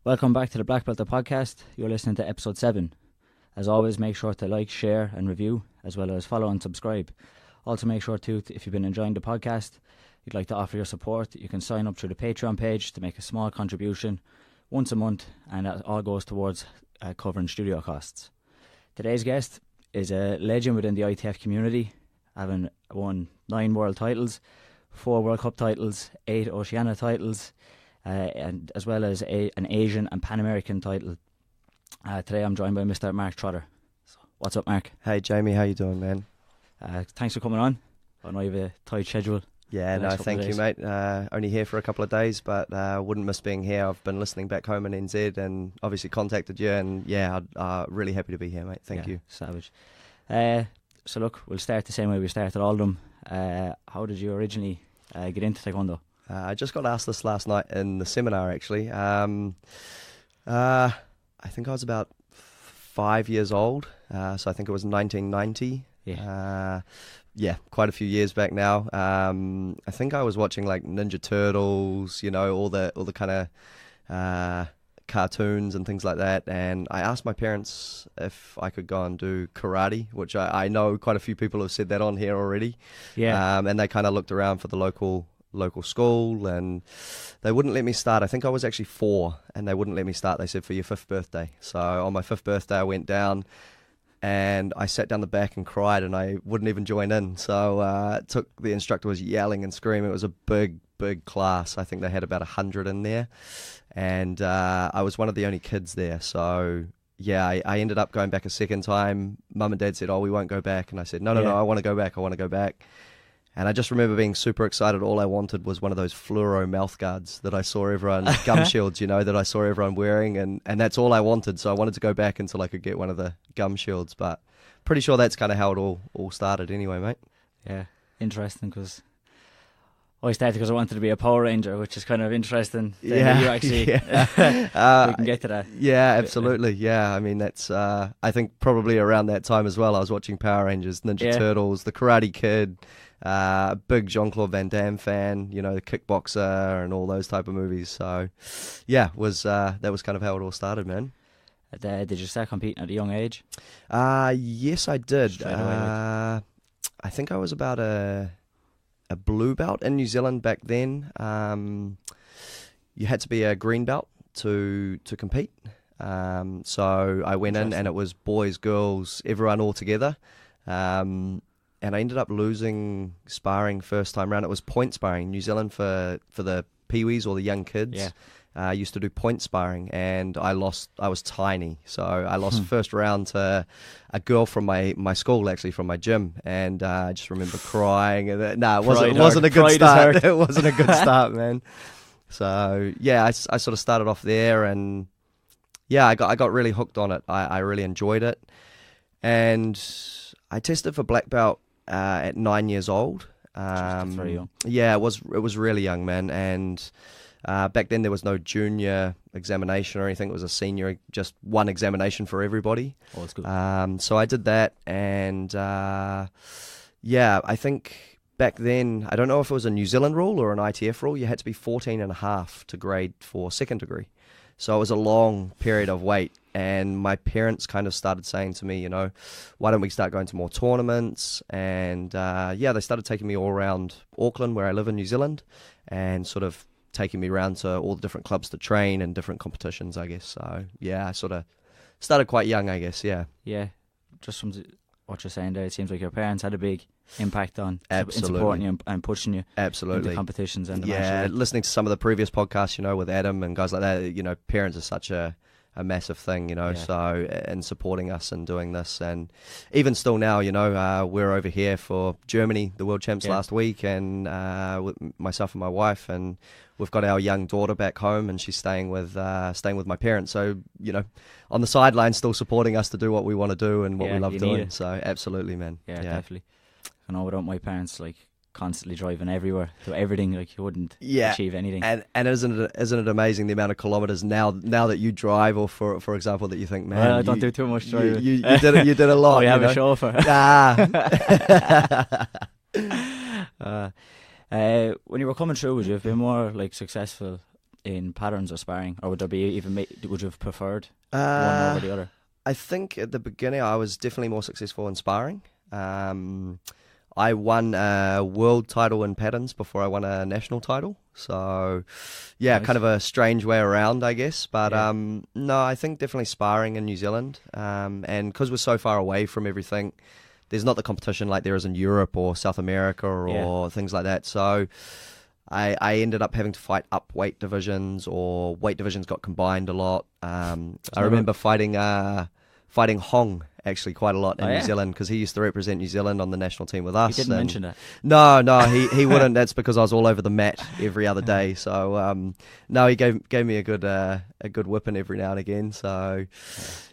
Welcome back to the Black Belter podcast. You're listening to episode 7. As always, make sure to like, share and review, as well as follow and subscribe. Also make sure too, if you've been enjoying the podcast, you'd like to offer your support, you can sign up through the Patreon page to make a small contribution once a month, and that all goes towards covering studio costs. Today's guest is a legend within the ITF community, having won 9 world titles, 4 World Cup titles, 8 Oceania titles, and as well as an Asian and Pan American title. Today I'm joined by Mr. Mark Trotter. So, what's up, Mark? Hey Jamie, how you doing, man? Thanks for coming on. I know you have a tight schedule. Yeah, no, thank you, mate. Only here for a couple of days, but wouldn't miss being here. I've been listening back home in NZ and obviously contacted you, and yeah, really happy to be here, mate. Thank you. Savage. So look, we'll start the same way we started all of them. How did you originally get into Taekwondo? I just got asked this last night in the seminar, actually. I think I was about 5 years old, so I think it was 1990. Yeah, quite a few years back now. I think I was watching like Ninja Turtles, you know, all the kind of cartoons and things like that. And I asked my parents if I could go and do karate, which I know quite a few people have said that on here already. Yeah. And they kind of looked around for the local school, and they wouldn't let me start. I think I was actually 4, and they wouldn't let me start. They said for your 5th birthday. So on my 5th birthday, I went down. And I sat down the back and cried, and I wouldn't even join in. So the instructor was yelling and screaming. It was a big class. I think they had about 100 in there. And I was one of the only kids there. So, yeah, I ended up going back a second time. Mum and Dad said, we won't go back. And I said, no, I want to go back. I want to go back. And I just remember being super excited. All I wanted was one of those fluoro mouth guards that I saw everyone, gum shields, you know, that I saw everyone wearing. And that's all I wanted. So I wanted to go back until I could get one of the gum shields. But pretty sure that's kind of how it all started anyway, mate. Yeah, interesting, because I started because I wanted to be a Power Ranger, which is kind of interesting. Yeah, you actually, yeah. We can get to that. Yeah, absolutely. Yeah, I mean, that's, I think probably around that time as well, I was watching Power Rangers, Ninja Turtles, The Karate Kid, big Jean-Claude Van Damme fan, you know, the Kickboxer and all those type of movies. So, yeah, that was kind of how it all started, man. Did you start competing at a young age? Yes, I did. Straight away, like? I think I was about a blue belt in New Zealand back then. You had to be a green belt to compete. So I went in, and it was boys, girls, everyone all together. And I ended up losing sparring first time round. It was point sparring. New Zealand for the peewees or the young kids used to do point sparring, and I lost. I was tiny, so I lost first round to a girl from my school, actually from my gym, and I just remember crying. And it wasn't a good start. It wasn't a good start, man. So yeah, I sort of started off there, and yeah, I got really hooked on it. I really enjoyed it, and I tested for black belt at 9 years old. That's very young. Yeah, it was really young, man. And back then there was no junior examination or anything. It was a senior, just one examination for everybody. Oh, that's good. So I did that, and yeah, I think back then, I don't know if it was a New Zealand rule or an ITF rule, you had to be 14 and a half to grade for second degree. So it was a long period of wait, and my parents kind of started saying to me, you know, why don't we start going to more tournaments? And yeah, they started taking me all around Auckland, where I live in New Zealand, and sort of taking me around to all the different clubs to train and different competitions, I guess. So yeah, I sort of started quite young, I guess, yeah. Yeah, just from what you're saying there, it seems like your parents had a big impact on in Absolutely. supporting you and pushing you Absolutely. into competitions. And Yeah, listening to some of the previous podcasts, you know, with Adam and guys like that, you know, parents are such a massive thing, you know, so, and supporting us and doing this. And even still now, you know, we're over here for Germany, the World Champs last week, and with myself and my wife, and we've got our young daughter back home, and she's staying with my parents. So, you know, on the sidelines, still supporting us to do what we want to do and what we love doing. So absolutely, man. Yeah, definitely. I know without my parents, like, constantly driving everywhere to everything, like, you wouldn't achieve anything. And isn't it amazing the amount of kilometers now that you drive, or for example that you think, man, well, I don't do too much driving. You did a lot. Oh, you have a chauffeur. When you were coming through, would you have been more like successful in patterns or sparring, or would there be would you have preferred one Uh, over the other? I think at the beginning I was definitely more successful in sparring. I won a world title in patterns before I won a national title. So, yeah, Nice. kind of a strange way around, I guess. But Yeah. no, I think definitely sparring in New Zealand. And because we're so far away from everything, there's not the competition like there is in Europe or South America or things like that. So I ended up having to fight up weight divisions, or weight divisions got combined a lot. I remember fighting Hong actually quite a lot in Oh, New yeah? Zealand, because he used to represent New Zealand on the national team with You us. didn't and mention that. No, he wouldn't. That's because I was all over the mat every other day. So no, he gave me a good whipping every now and again. So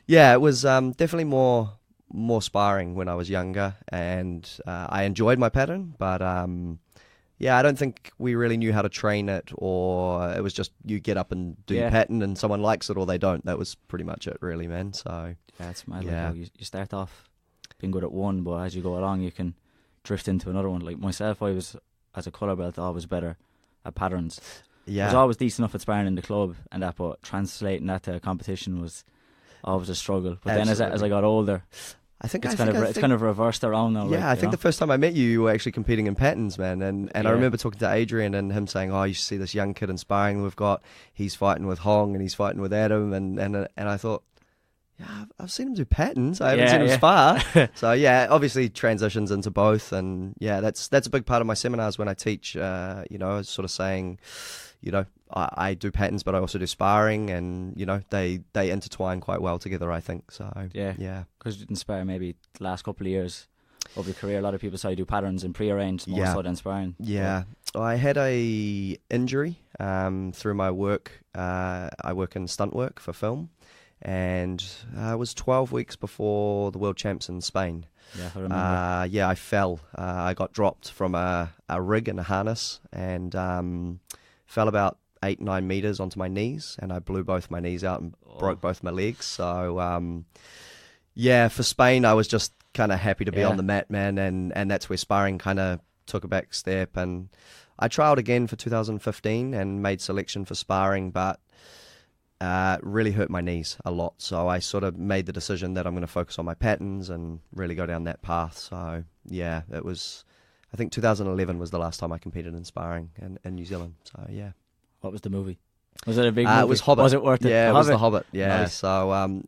yeah, it was definitely more sparring when I was younger, and I enjoyed my pattern, but yeah, I don't think we really knew how to train it, or it was just you get up and do your Yeah. pattern and someone likes it or they don't. That was pretty much it, really, man. So Yeah, it's mad. Yeah. Like, you start off being good at one, but as you go along, you can drift into another one. Like myself, I was, as a colour belt, always better at patterns. I was yeah, always decent enough at sparring in the club and that, but translating that to a competition was always a struggle. But then as I Absolutely. got older, I think it's I kind think of I it's think kind of reversed around now. Yeah, like, I think the first time I met you, you were actually competing in patterns, man. And I Yeah. remember talking to Adrian and him saying, "Oh, you should see this young kid in sparring we've got. He's fighting with Hong and he's fighting with Adam." And I thought, yeah, I've seen him do patterns. I haven't Yeah, seen him yeah. spar. So yeah, obviously transitions into both, and yeah, that's a big part of my seminars when I teach. Sort of saying, I do patterns, but I also do sparring, and they intertwine quite well together, I think. So Yeah. yeah. because you didn't spar maybe the last couple of years of your career. A lot of people say you do patterns and pre-arranged more Yeah. so than sparring. Yeah, I had a injury through my work. I work in stunt work for film, and it was 12 weeks before the World Champs in Spain. Yeah, I remember. I fell. I got dropped from a rig and a harness, and fell about 8-9 meters onto my knees, and I blew both my knees out and broke both my legs. So yeah, for Spain, I was just kind of happy to be Yeah. on the mat, man, and that's where sparring kind of took a back step. And I trialed again for 2015 and made selection for sparring, but really hurt my knees a lot. So I sort of made the decision that I'm going to focus on my patterns and really go down that path. So yeah, it was, I think 2011 was the last time I competed in sparring in New Zealand. So yeah. What was the movie? Was it a big movie? It was Hobbit. Was it worth it? Yeah, it was The Hobbit. Yeah. Nice. So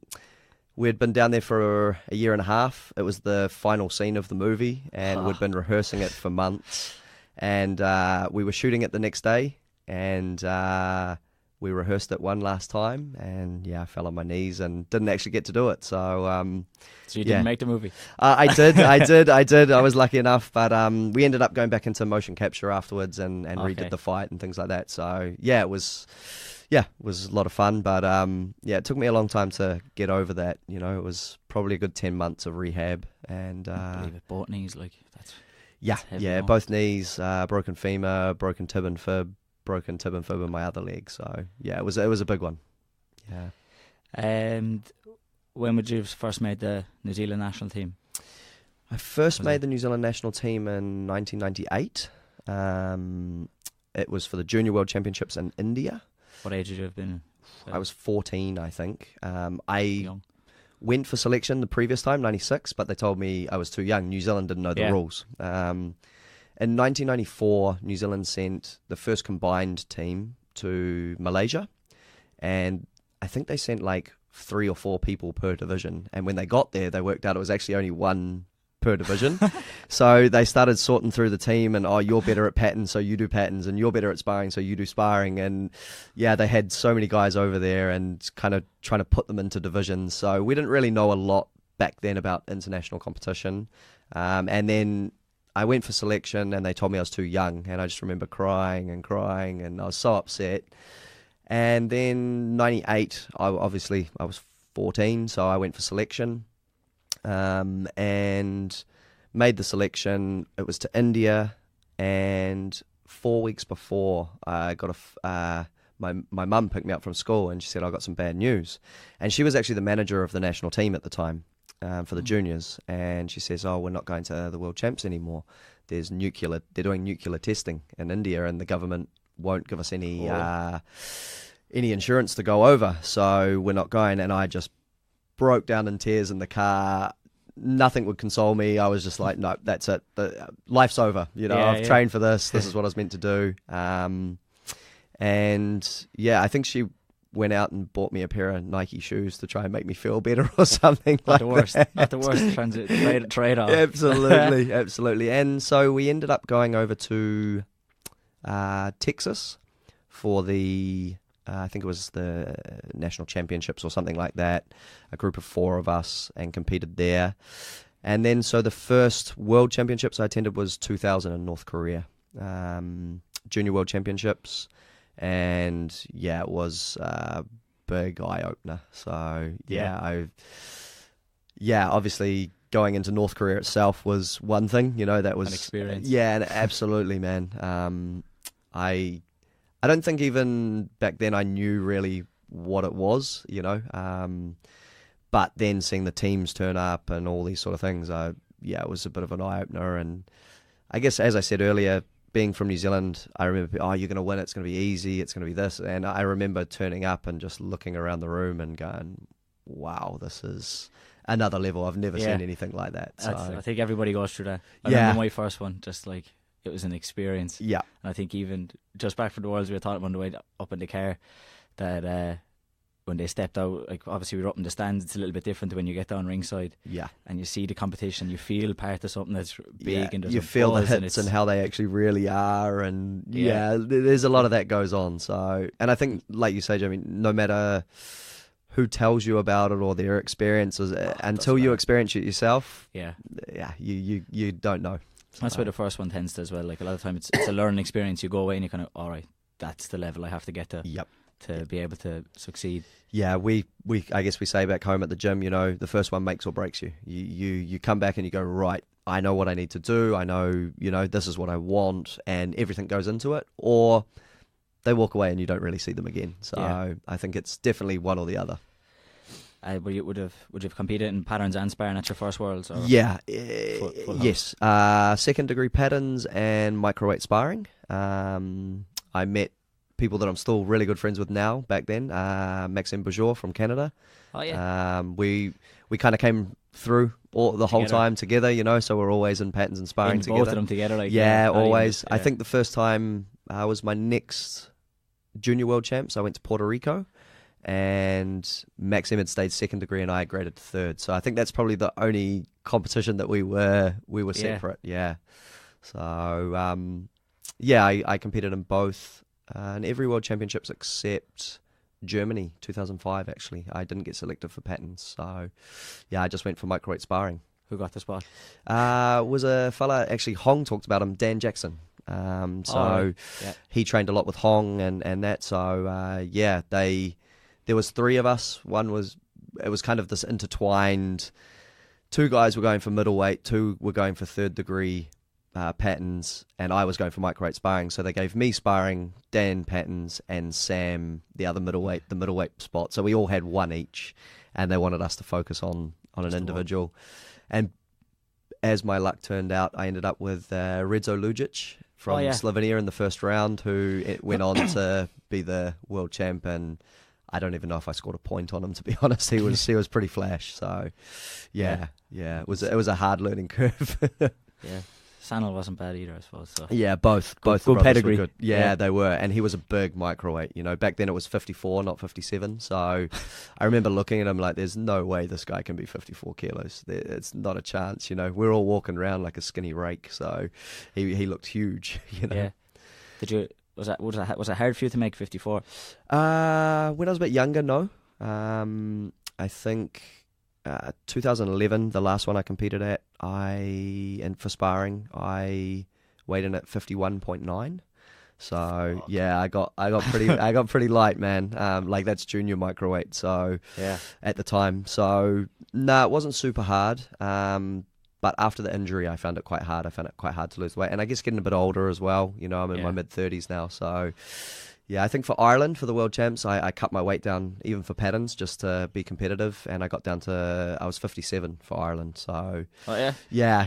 we'd been down there for a year and a half. It was the final scene of the movie, and we'd been rehearsing it for months. And we were shooting it the next day, and we rehearsed it one last time. And yeah, I fell on my knees and didn't actually get to do it. So So you yeah. didn't make the movie? I did. I was lucky enough, but we ended up going back into motion capture afterwards and Okay. redid the fight and things like that. So yeah, it was a lot of fun, but yeah, it took me a long time to get over that. It was probably a good 10 months of rehab, and I believe it. Both knees, like that's heavy, yeah, no? both knees, broken femur, broken tib and fib in my other leg. So yeah, it was a big one. Yeah. And when would you have first made the New Zealand national team? I first Was made it? the New Zealand national team in 1998. It was for the Junior World Championships in India. What age would you have been? I was 14, I think. I Young. went for selection the previous time, 96, but they told me I was too young. New Zealand didn't know the Yeah. rules. In 1994, New Zealand sent the first combined team to Malaysia, and I think they sent like 3 or 4 people per division. And when they got there, they worked out it was actually only one per division. So they started sorting through the team, and you're better at patterns, so you do patterns, and you're better at sparring, so you do sparring. And yeah, they had so many guys over there and kind of trying to put them into divisions. So we didn't really know a lot back then about international competition. And then I went for selection, and they told me I was too young, and I just remember crying, and I was so upset. And then 98, I was 14, so I went for selection, and made the selection. It was to India, and 4 weeks before I got my mum picked me up from school, and she said, I got some bad news. And she was actually the manager of the national team at the time, for the juniors, and she says, we're not going to the World Champs anymore. They're doing nuclear testing in India, and the government won't give us any insurance to go over, so we're not going. And I just broke down in tears in the car. Nothing would console me. I was just like, no, that's it. Life's over. I've trained for this. This is what I was meant to do. And yeah, I think she went out and bought me a pair of Nike shoes to try and make me feel better or something Not like that. Not the worst trade-off. Absolutely. And so we ended up going over to Texas for the, I think it was the national championships or something like that, a group of 4 of us, and competed there. And then so the first world championships I attended was 2000 in North Korea, junior world championships. And yeah, it was a big eye opener. So obviously going into North Korea itself was one thing. That was an experience. Yeah, absolutely, man. I don't think even back then I knew really what it was. But then seeing the teams turn up and all these sort of things, it was a bit of an eye opener. And I guess, as I said earlier, being from New Zealand, I remember, you're going to win, it's going to be easy, it's going to be this. And I remember turning up and just looking around the room and going, wow, this is another level. I've never seen anything like that. So I think everybody goes through that. I remember my first one, just like, it was an experience. Yeah. And I think even just back from the Worlds, we were talking on the way up in the car that when they stepped out, like obviously we were up in the stands, it's a little bit different to when you get down ringside. Yeah. And you see the competition, you feel part of something that's big, and there's you feel the hits and how they actually really are, and there's a lot of that goes on. So, and I think, like you say, Jamie, no matter who tells you about it or their experiences, until you experience it yourself, you don't know. That's why the first one tends to as well. Like a lot of time, it's a learning experience. You go away and you kind of, all right, that's the level I have to get to. Yep. To be able to succeed. Yeah, we I guess we say back home at the gym, the first one makes or breaks you. You come back and you go, right, I know what I need to do. I know, this is what I want, and everything goes into it. Or they walk away and you don't really see them again. So I think it's definitely one or the other. Would have competed in patterns and sparring at your first Worlds? Or full yes. Second degree patterns and microweight sparring. I met people that I'm still really good friends with now. Back then, Maxime Bourgeois from Canada. Oh yeah. We kind of came through the whole time together, so we're always in patterns and sparring together. Both of them together, like always. I think the first time was my next junior world champs. I went to Puerto Rico, and Maxime had stayed second degree, and I graded third. So I think that's probably the only competition that we were separate. Yeah. So I competed in both. In every World Championships except Germany, 2005, actually. I didn't get selected for patterns. So, I just went for microweight sparring. Who got the spot? Was a fella, actually, Hong talked about him, Dan Jackson. He trained a lot with Hong and that. So, there was 3 of us. It was kind of this intertwined. 2 guys were going for middleweight, 2 were going for third degree patterns, and I was going for microweight sparring. So they gave me sparring, Dan patterns, and Sam the middleweight spot. So we all had 1 each, and they wanted us to focus on an individual. And as my luck turned out, I ended up with Redzo Lujic from Slovenia in the first round, who went on to be the world champ. And I don't even know if I scored a point on him, to be honest. He was pretty flash. So it was a hard learning curve. Yeah. Sanel wasn't bad either, I suppose. So. Yeah, both good the brothers pedigree. were good. Yeah, they were, and he was a big microweight. Back then it was 54, not 57. So I remember looking at him like, "There's no way this guy can be 54 kilos. It's not a chance." We're all walking around like a skinny rake. So he looked huge. Yeah. Was it hard for you to make 54? When I was a bit younger, no. I think 2011, the last one I competed at, for sparring, I weighed in at 51.9. So I got pretty light, man. Like that's junior microweight. So at the time, so it wasn't super hard. But after the injury, I found it quite hard. I found it quite hard to lose weight, and I guess getting a bit older as well. I'm in my mid-30s now, so Yeah, I think for Ireland, for the World Champs, I cut my weight down even for patterns just to be competitive, and I got down to, I was 57 for Ireland. So Oh yeah.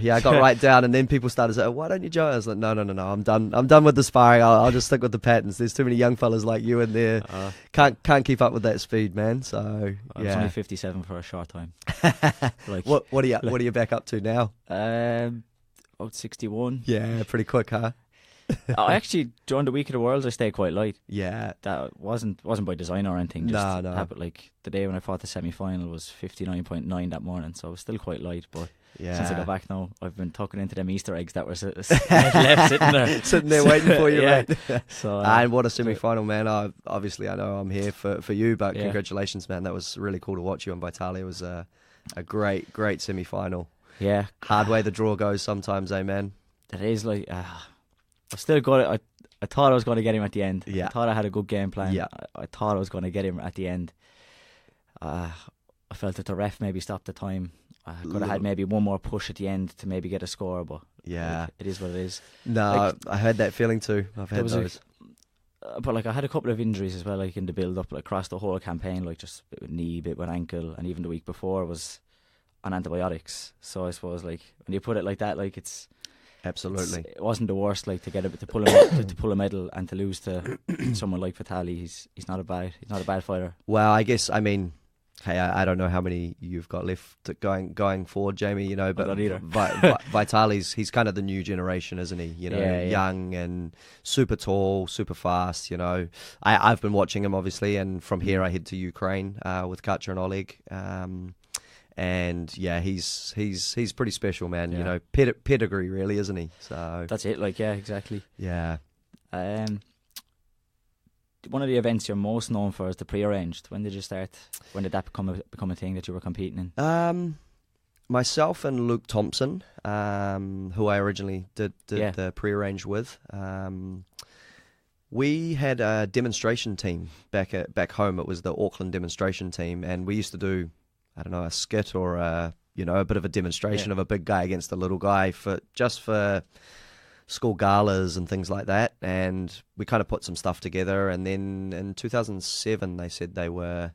yeah, I got right down, and then people started saying, "Why don't you join?" I was like, no, I'm done with the sparring. I'll just stick with the patterns. There's too many young fellas like you in there, can't keep up with that speed, man. So I was only 57 for a short time. Like what are you back up to now? About 61. Yeah, pretty quick, huh? I actually, during the week of the Worlds, I stayed quite light. Yeah, That wasn't by design or anything. Just No. happened, like the day when I fought the semi-final was 59.9 that morning, so I was still quite light. But since I got back now, I've been tucking into them Easter eggs that were left sitting there, waiting for you, yeah. mate. So, and what a semi-final, man! Obviously, I know I'm here for you, but congratulations, man! That was really cool to watch you on Vitaly. It was a great semi-final. Yeah, hard way the draw goes sometimes, eh, man? It is like. I still got it. I thought I was going to get him at the end. Yeah. I thought I had a good game plan. Yeah. I thought I was going to get him at the end. I felt that the ref maybe stopped the time. I could have had maybe one more push at the end to maybe get a score, but yeah, like, it is what it is. No, I had that feeling too. I've had those. But like I had a couple of injuries as well, like in the build-up, like across the whole campaign, like just a bit with knee, a bit with ankle, and even the week before was on antibiotics. So I suppose like when you put it like that, like it's. Absolutely, it wasn't the worst. Like to pull a medal and to lose to someone like Vitali, he's not a bad fighter. Well, I guess hey, I don't know how many you've got left going forward, Jamie. You know, but not either. Vitali's he's kind of the new generation, isn't he? You know, young and super tall, super fast. You know, I've been watching him obviously, and from here I head to Ukraine with Karcher and Oleg. And yeah, he's pretty special, man. You know, pedigree, really, isn't he? So that's it. Like, yeah, exactly. Yeah. One of the events you're most known for is the pre-arranged. When did you start? When did that become a thing that you were competing in? Myself and Luke Thompson, who I originally did the pre-arranged with. We had a demonstration team back home. It was the Auckland demonstration team, and we used to do, I don't know, a skit or a bit of a demonstration of a big guy against a little guy for school galas and things like that. And we kind of put some stuff together. And then in 2007, they said they were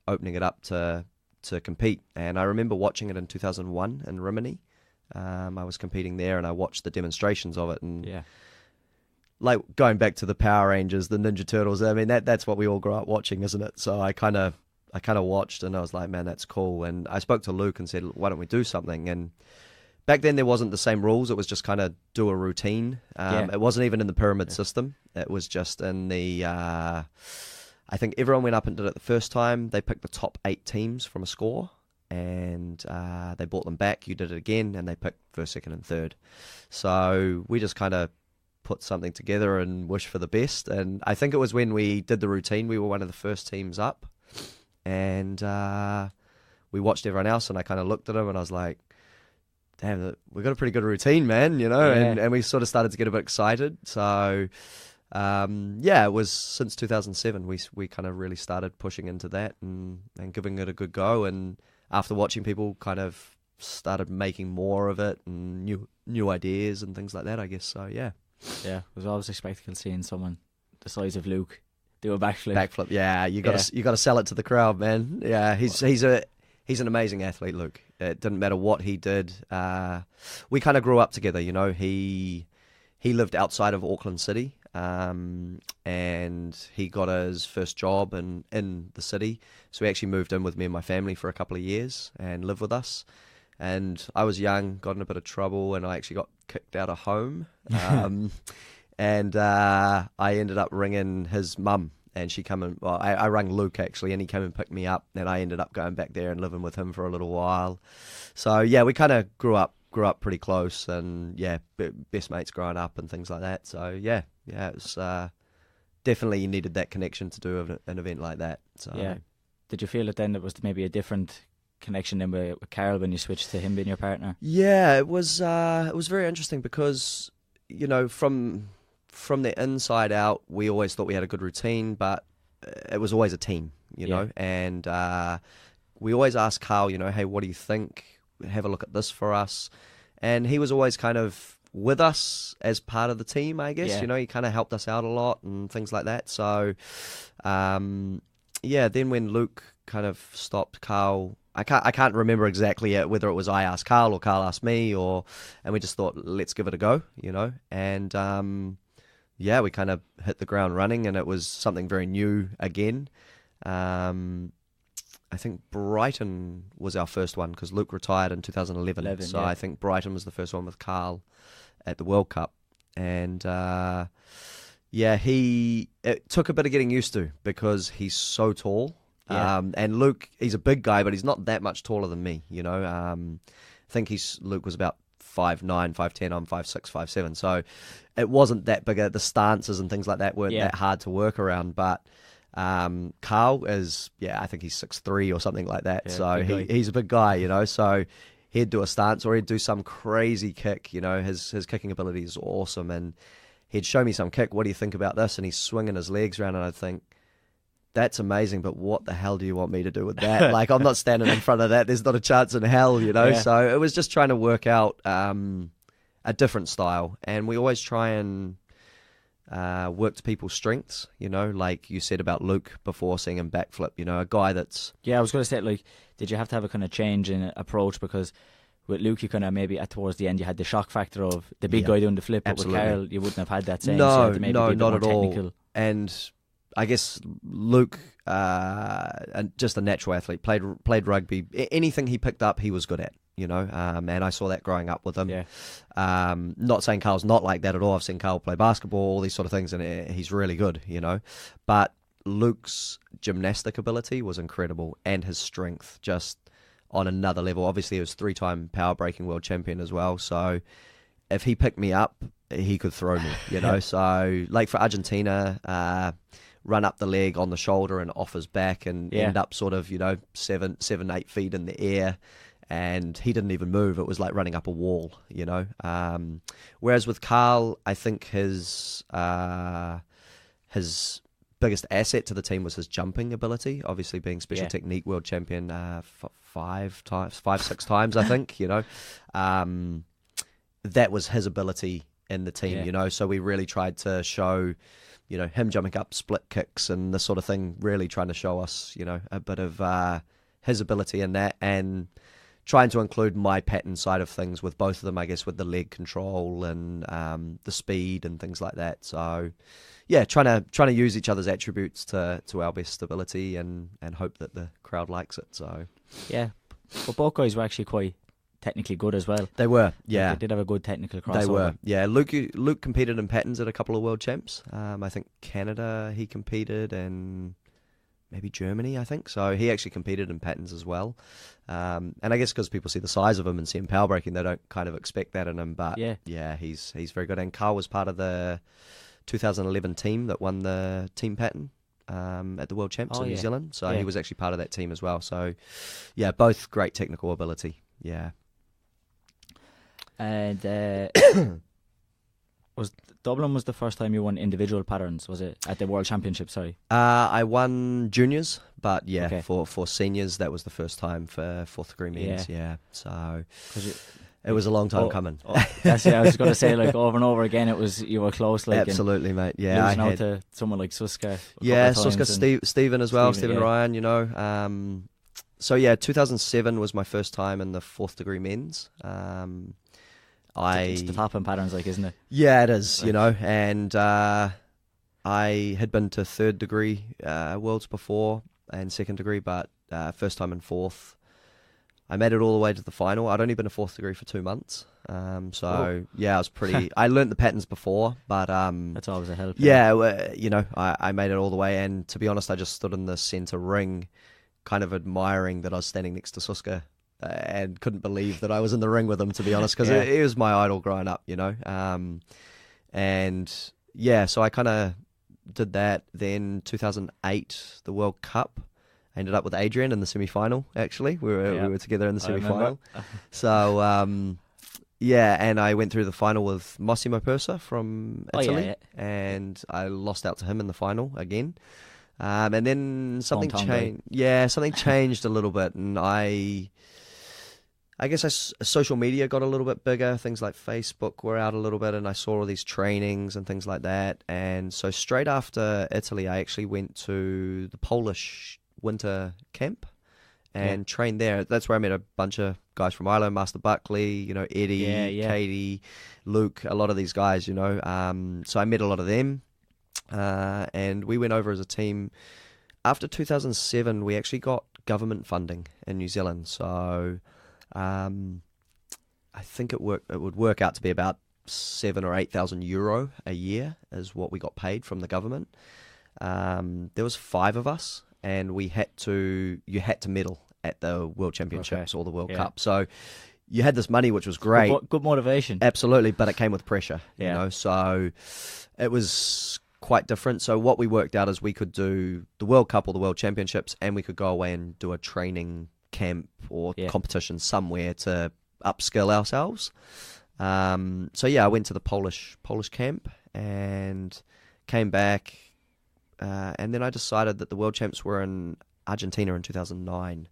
opening it up to compete. And I remember watching it in 2001 in Rimini. I was competing there, and I watched the demonstrations of it. And like going back to the Power Rangers, the Ninja Turtles. I mean, that's what we all grew up watching, isn't it? So I kind of watched, and I was like, man, that's cool. And I spoke to Luke and said, why don't we do something? And back then there wasn't the same rules. It was just kind of do a routine. It wasn't even in the pyramid system. It was just in the, I think everyone went up and did it the first time. They picked the top 8 teams from a score, and they brought them back. You did it again, and they picked first, second, and third. So we just kind of put something together and wish for the best. And I think it was when we did the routine, we were one of the first teams up. And we watched everyone else, and I kind of looked at him, and I was like, damn, we've got a pretty good routine, man, you know? Yeah. And we sort of started to get a bit excited. So, it was since 2007 we kind of really started pushing into that and giving it a good go. And after watching people kind of started making more of it and new ideas and things like that, I guess. So, yeah. Yeah, it was always a spectacle seeing someone the size of Luke do a backflip. Backflip, yeah. You got to sell it to the crowd, man. Yeah, he's an amazing athlete, Luke. It didn't matter what he did. We kind of grew up together, you know. He lived outside of Auckland City, and he got his first job in the city. So he actually moved in with me and my family for a couple of years and lived with us. And I was young, got in a bit of trouble, and I actually got kicked out of home. And I ended up ringing his mum, and she come and, well, I rang Luke actually, and he came and picked me up, and I ended up going back there and living with him for a little while. So yeah, we kind of grew up pretty close, and yeah, best mates growing up and things like that. So yeah, it was definitely you needed that connection to do an event like that. So yeah, did you feel it then? It was maybe a different connection than with Carl when you switched to him being your partner? Yeah, it was very interesting because, you know, from the inside out, we always thought we had a good routine, but it was always a team, you know. And we always asked Carl, you know, hey, what do you think? Have a look at this for us. And he was always kind of with us as part of the team, I guess. Yeah. He kind of helped us out a lot and things like that. So, then when Luke kind of stopped, Carl, I can't remember exactly whether it was I asked Carl or Carl asked me, and we just thought, let's give it a go, and we kind of hit the ground running, and it was something very new again. I think Brighton was our first one because Luke retired in 2011. So I think Brighton was the first one with Carl at the World Cup. And it took a bit of getting used to because he's so tall. Yeah. And Luke, he's a big guy, but he's not that much taller than me, I think Luke was about 5'9", 5'10", I'm 5'6", 5'7". So it wasn't that big. The stances and things like that weren't that hard to work around, but Carl is, I think he's 6'3" or something like that. So he's a big guy, so he'd do a stance or he'd do some crazy kick. His kicking ability is awesome, and he'd show me some kick. What do you think about this? And he's swinging his legs around, and I'd think, that's amazing, but what the hell do you want me to do with that? Like, I'm not standing in front of that. There's not a chance in hell, Yeah. So it was just trying to work out a different style, and we always try and work to people's strengths, like you said about Luke before, seeing him backflip, a guy that's... Yeah, I was going to say, like, did you have to have a kind of change in approach? Because with Luke, you kind of maybe towards the end, you had the shock factor of the big guy doing the flip, but absolutely. with Carl, you wouldn't have had that same. So you had to maybe be a bit not more at technical. all. And I guess Luke, and just a natural athlete, played rugby. Anything he picked up, he was good at, and I saw that growing up with him. Yeah. Not saying Carl's not like that at all. I've seen Carl play basketball, all these sort of things, and he's really good, But Luke's gymnastic ability was incredible, and his strength just on another level. Obviously, he was 3-time power breaking world champion as well. So if he picked me up, he could throw me, So like for Argentina, run up the leg on the shoulder and off his back and end up sort of, 7-8 feet in the air. And he didn't even move. It was like running up a wall, Whereas with Carl, I think his biggest asset to the team was his jumping ability. Obviously, being special technique world champion 5, 6 times, I think. That was his ability in the team. So we really tried to show, him jumping up split kicks and this sort of thing. Really trying to show us, a bit of his ability in that, and trying to include my pattern side of things with both of them, I guess, with the leg control and the speed and things like that. So, trying to use each other's attributes to our best ability and hope that the crowd likes it. So, but both guys were actually quite technically good as well. They were, yeah. They did have a good technical crossover. They were, yeah. Luke competed in patterns at a couple of world champs. I think Canada he competed, and maybe Germany, I think. So he actually competed in patterns as well. And I guess because people see the size of him and see him power breaking, they don't kind of expect that in him. But he's very good. And Carl was part of the 2011 team that won the team pattern at the World Champs in New Zealand. So he was actually part of that team as well. So, both great technical ability. Yeah. And Dublin was the first time you won individual patterns, was it? At the World Championship, sorry. I won juniors, but Okay. for seniors, that was the first time for fourth degree men's. Yeah. So it was a long time coming. That's I was going to say, like, over and over again, you were close. Like, absolutely, mate. Yeah, losing out to someone like Suska. Suska, Stephen as well, Stephen Ryan, So 2007 was my first time in the fourth degree men's. It's the top in patterns, like, isn't it? Yeah, it is, and I had been to third degree worlds before and second degree, but first time in fourth. I made it all the way to the final. I'd only been a fourth degree for 2 months. I was pretty... I learnt the patterns before, but... that's always a help. I made it all the way, and to be honest, I just stood in the centre ring, kind of admiring that I was standing next to Suska. And couldn't believe that I was in the ring with him, to be honest, because he was my idol growing up, so I kind of did that. Then 2008, the World Cup, I ended up with Adrian in the semi-final. Actually, we were together in the semi-final. So and I went through the final with Massimo Persa from Italy, and I lost out to him in the final again. And then something changed. Yeah, something changed a little bit, and I I guess social media got a little bit bigger. Things like Facebook were out a little bit, and I saw all these trainings and things like that. And so straight after Italy, I actually went to the Polish winter camp and trained there. That's where I met a bunch of guys from Ireland, Master Buckley, you know, Eddie, Katie, Luke, a lot of these guys, you know. So I met a lot of them, and we went over as a team. After 2007, we actually got government funding in New Zealand. So I think it would work out to be about 7,000 or 8,000 euro a year is what we got paid from the government. There was 5 of us, and you had to medal at the World Championships or the World Cup. So you had this money, which was great. Good motivation. Absolutely, but it came with pressure. You know, so it was quite different. So what we worked out is we could do the World Cup or the World Championships, and we could go away and do a training camp or competition somewhere to upskill ourselves. So I went to the Polish camp and came back, and then I decided that the World Champs were in Argentina in 2009.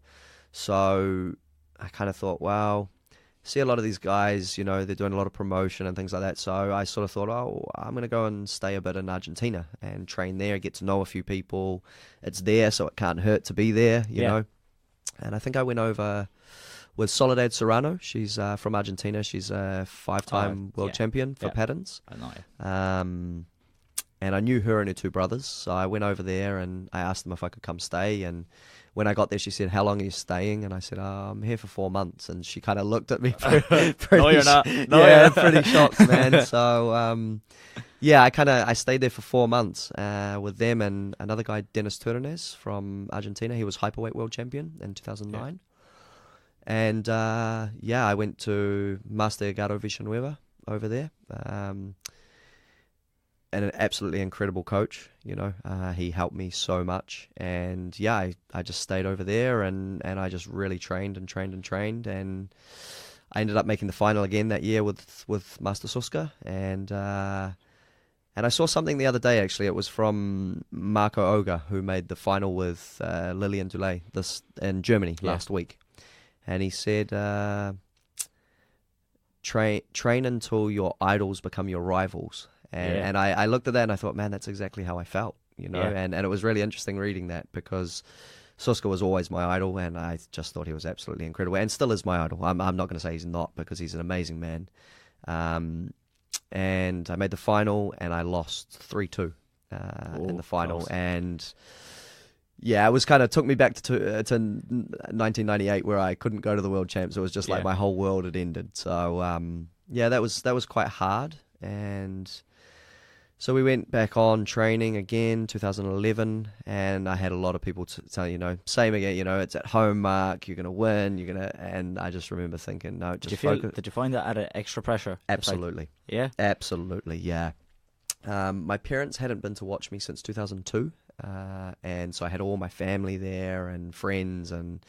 So I kind of thought, wow, see a lot of these guys, you know, they're doing a lot of promotion and things like that. So I sort of thought, oh, I'm going to go and stay a bit in Argentina and train there, get to know a few people. It's there, so it can't hurt to be there, you know. And I think I went over with Soledad Serrano. She's from Argentina. She's a 5-time world champion for patins. I know. And I knew her and her 2 brothers. So I went over there and I asked them if I could come stay. And when I got there, she said, "How long are you staying?" And I said, "I'm here for 4 months." And she kind of looked at me pretty No, you're not. pretty shocked, man. So, I stayed there for 4 months with them and another guy, Dennis Turnes from Argentina. He was hyperweight world champion in 2009. And, I went to Master Gato Villanueva over there. And an absolutely incredible coach, you know. He helped me so much. And, I just stayed over there and I just really trained. And I ended up making the final again that year with Master Suska. And I saw something the other day, actually. It was from Marco Oga, who made the final with Lilian Dulay in Germany last week. And he said, train until your idols become your rivals. And I looked at that and I thought, man, that's exactly how I felt, you know. And it was really interesting reading that because Suska was always my idol, and I just thought he was absolutely incredible and still is my idol. I'm not going to say he's not, because he's an amazing man. And I made the final and I lost 3-2 in the final. Close. And it was kind of took me back to 1998, where I couldn't go to the World Champs. It was just like my whole world had ended. So that was quite hard. And so we went back on training again, 2011, and I had a lot of people tell, you know, same again, you know, it's at home, Mark, you're going to win, and I just remember thinking, no, just focus. Did you find that added extra pressure? Absolutely. Absolutely, yeah. My parents hadn't been to watch me since 2002, and so I had all my family there and friends, and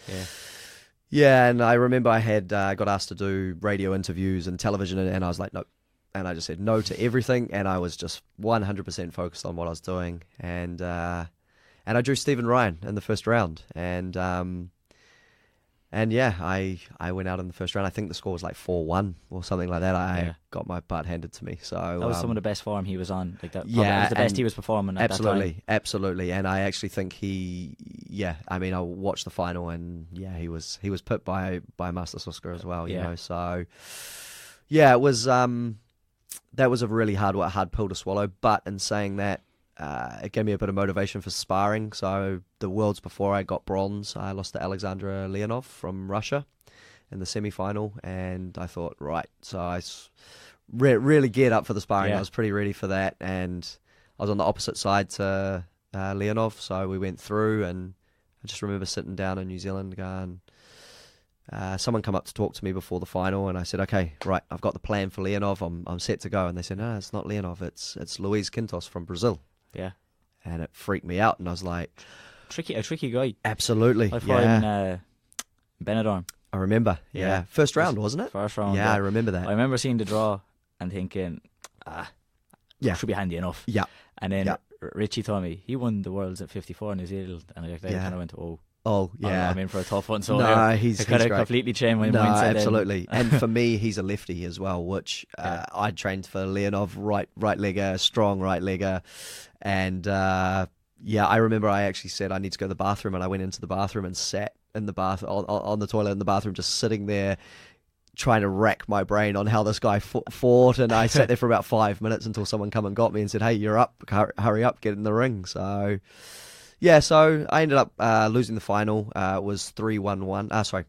and I remember I had got asked to do radio interviews and television, and I was like, nope. And I just said no to everything, and I was just 100% focused on what I was doing. And I drew Stephen Ryan in the first round, and I went out in the first round. I think the score was like 4-1 or something like that. I got my butt handed to me. So that was some of the best form he was on. Like that, that was the best he was performing at that time. Absolutely. And I actually think I watched the final, and he was put by Master Suska as well. You know, so it was. That was a really hard pill to swallow, but in saying that, it gave me a bit of motivation for sparring. So the Worlds before, I got bronze. I lost to Alexandra Leonov from Russia in the semi-final, and I thought, right, so I really geared up for the sparring. I was pretty ready for that, and I was on the opposite side to Leonov, so we went through, and I just remember sitting down in New Zealand going... someone come up to talk to me before the final, and I said, okay, right, I've got the plan for Leonov, I'm set to go. And they said, no, it's not Leonov, it's Luis Quintos from Brazil. Yeah. And it freaked me out, and I was like... A tricky guy. Absolutely. I fought in Benidorm. I remember, First round, wasn't it? First round, I remember that. I remember seeing the draw and thinking, should be handy enough. Yeah. And then Richie told me, he won the Worlds at 54 in New Zealand, and I kind of went, oh, Oh, yeah. I'm in for a tough one. So No, he's kind of great. completely changed my No, mindset. absolutely. And for me, he's a lefty as well, which I trained for Leonov, right legger, strong right legger. And I remember I actually said I need to go to the bathroom, and I went into the bathroom and sat in the bath on the toilet in the bathroom, just sitting there trying to rack my brain on how this guy fought. And I sat there for about 5 minutes until someone come and got me and said, "Hey, you're up, hurry up, get in the ring." So yeah, so I ended up losing the final. It was 3-1-1.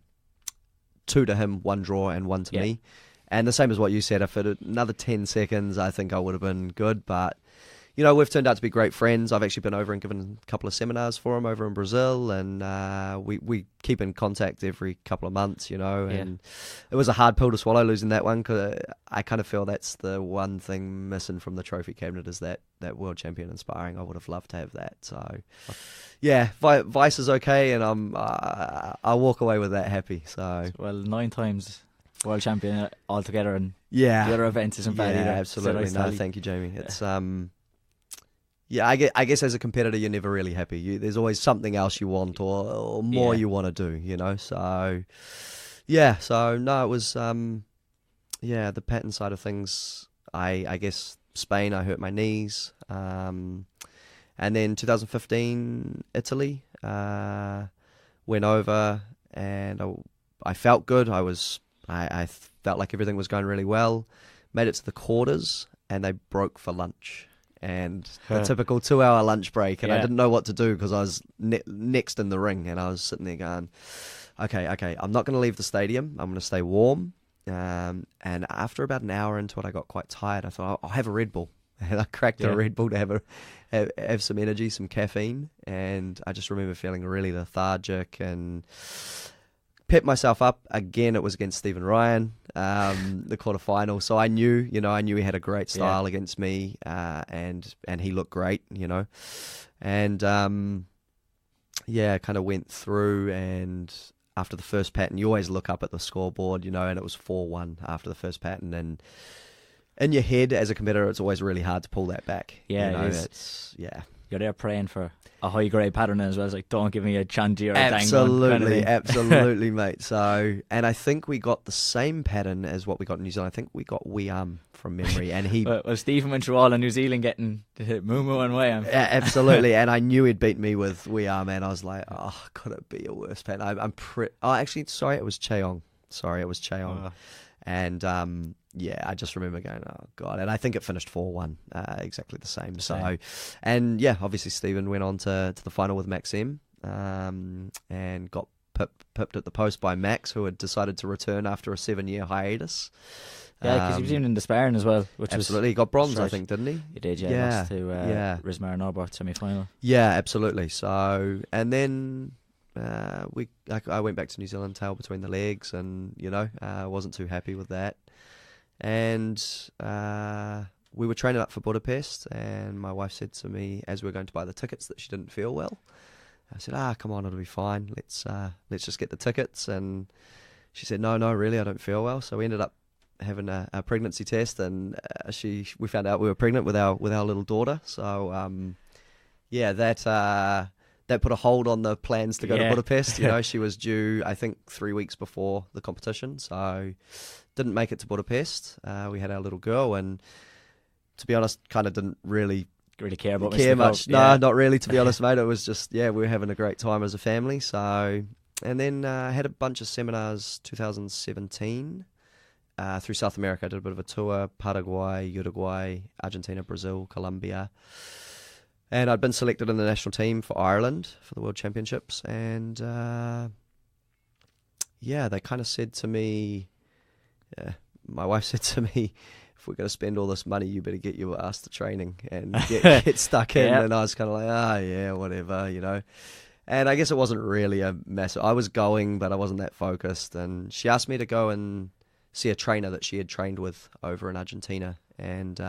2 to him, 1 draw, and 1 to me. And the same as what you said, if it had another 10 seconds, I think I would have been good. But, you know, we've turned out to be great friends. I've actually been over and given a couple of seminars for him over in Brazil. And we keep in contact every couple of months, you know. And it was a hard pill to swallow losing that one, because I kind of feel that's the one thing missing from the trophy cabinet is that world champion in sparring. I would have loved to have that. So, yeah, Vice is okay, and I walk away with that happy. So, well, 9 times world champion altogether, and the other events isn't bad either. Absolutely. So nice, thank you, Jamie. It's I guess as a competitor, you're never really happy. There's always something else you want or more you want to do, you know. So, yeah. So no, it was the pattern side of things. I guess Spain, I hurt my knees. And then 2015, Italy, went over, and I felt good. I felt like everything was going really well. Made it to the quarters, and they broke for lunch. And the typical 2-hour lunch break, and I didn't know what to do because I was next in the ring, and I was sitting there going, okay, I'm not going to leave the stadium. I'm going to stay warm. And after about an hour into it, I got quite tired. I thought, I'll have a Red Bull. And I cracked a Red Bull to have some energy, some caffeine. And I just remember feeling really lethargic and pepped myself up. Again, it was against Stephen Ryan, the quarterfinal. So I knew he had a great style against me, and he looked great, you know. And kind of went through, and after the first pattern, you always look up at the scoreboard, you know, and it was 4-1 after the first pattern. And in your head, as a competitor, it's always really hard to pull that back. Yeah, you know, it is. You're there praying for a high grade pattern as well. It's like, don't give me a chanty or a dang one. Absolutely, absolutely, mate. So, and I think we got the same pattern as what we got in New Zealand. I think we got Wee from memory, and he. Well, Stephen went through all in New Zealand getting Moo and Wee. Yeah, absolutely, and I knew he'd beat me with Wee, and I was like, oh, could it be a worse pattern? It was Cheong. Sorry, it was Cheong. Oh. And I just remember going, oh god, and I think it finished 4-1, exactly the same. So, and obviously Stephen went on to the final with Maxim, and got pipped at the post by Max, who had decided to return after a 7-year hiatus. Yeah, because he was even in the sparring as well, which absolutely. He got bronze, I think, didn't he? He did, lost to Rizmar Norbert semi-final. Yeah, absolutely. So, and then I went back to New Zealand, tail between the legs, and I wasn't too happy with that. And we were training up for Budapest, and my wife said to me as we were going to buy the tickets that she didn't feel well. I said, come on, it'll be fine. Let's just get the tickets. And she said, no, really, I don't feel well. So we ended up having a pregnancy test, and we found out we were pregnant with our little daughter. So that put a hold on the plans to go to Budapest. She was due, I think, 3 weeks before the competition, so didn't make it to Budapest. We had our little girl, and to be honest, kind of didn't really care much. No, not really, to be honest, mate. It was just, we were having a great time as a family. So, and then I had a bunch of seminars 2017 through South America. I did a bit of a tour, Paraguay, Uruguay, Argentina, Brazil, Colombia. And I'd been selected in the national team for Ireland for the World Championships. And they kind of said to me, my wife said to me, if we're going to spend all this money, you better get your ass to training and get stuck in. And I was kind of like, whatever, And I guess it wasn't really a massive. I was going, but I wasn't that focused. And she asked me to go and see a trainer that she had trained with over in Argentina. And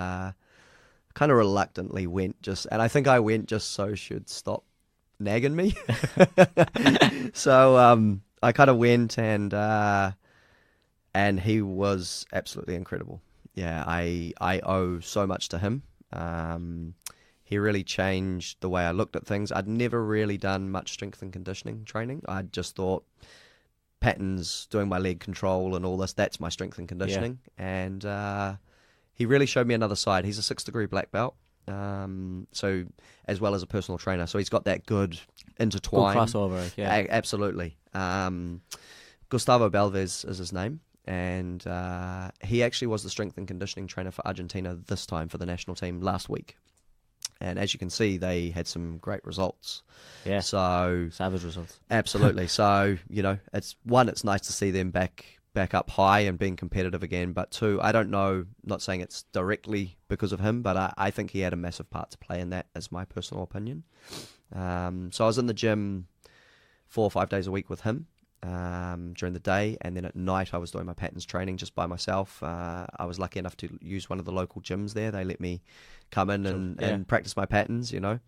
kind of reluctantly went, and I think I went just so she'd stop nagging me. So I kind of went, and he was absolutely incredible. I owe so much to him. he really changed the way I looked at things. I'd never really done much strength and conditioning training. I just thought patterns, doing my leg control and all this, that's my strength and conditioning. And he really showed me another side. He's a 6th-degree black belt, so as well as a personal trainer. So he's got that good intertwine. Good crossover, yeah. Absolutely. Gustavo Belvez is his name. And he actually was the strength and conditioning trainer for Argentina this time for the national team last week. And as you can see, they had some great results. Yeah. So savage results. Absolutely. So, it's nice to see them back up high and being competitive again. But two, I don't know, not saying it's directly because of him, but I think he had a massive part to play in that, as my personal opinion. So I was in the gym 4 or 5 days a week with him during the day, and then at night I was doing my patterns training just by myself. I was lucky enough to use one of the local gyms there. They let me come in and practice my patterns, So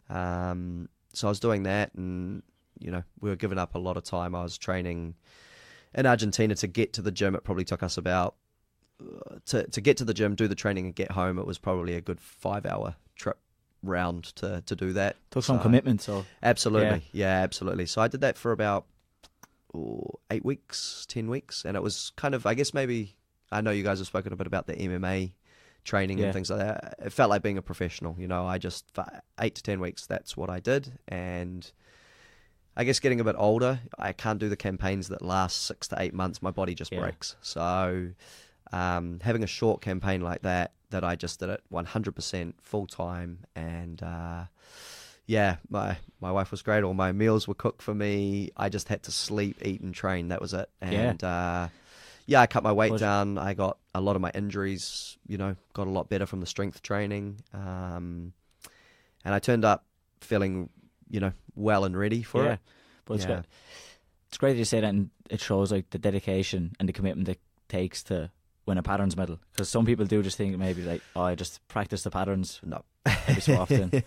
I was doing that, and we were giving up a lot of time. I was training in Argentina to get to the gym. It probably took us about to get to the gym, do the training, and get home. It was probably a good 5-hour trip round to do that. Took some commitment, so absolutely, yeah, absolutely. So I did that for about 8 weeks, 10 weeks, and it was kind of, I guess maybe, I know you guys have spoken a bit about the MMA training and things like that. It felt like being a professional, I just, for 8 to 10 weeks, that's what I did. And I guess getting a bit older, I can't do the campaigns that last 6 to 8 months. My body just breaks. So having a short campaign like that I just did it 100% full time, and my wife was great. All my meals were cooked for me. I just had to sleep, eat, and train. That was it. And I cut my weight down. I got a lot of my injuries, got a lot better from the strength training. And I turned up feeling, well and ready for it. But it's great that you say that, and it shows like the dedication and the commitment it takes to win a patterns medal. Because some people do just think maybe like, oh, I just practice the patterns. No. Every so often,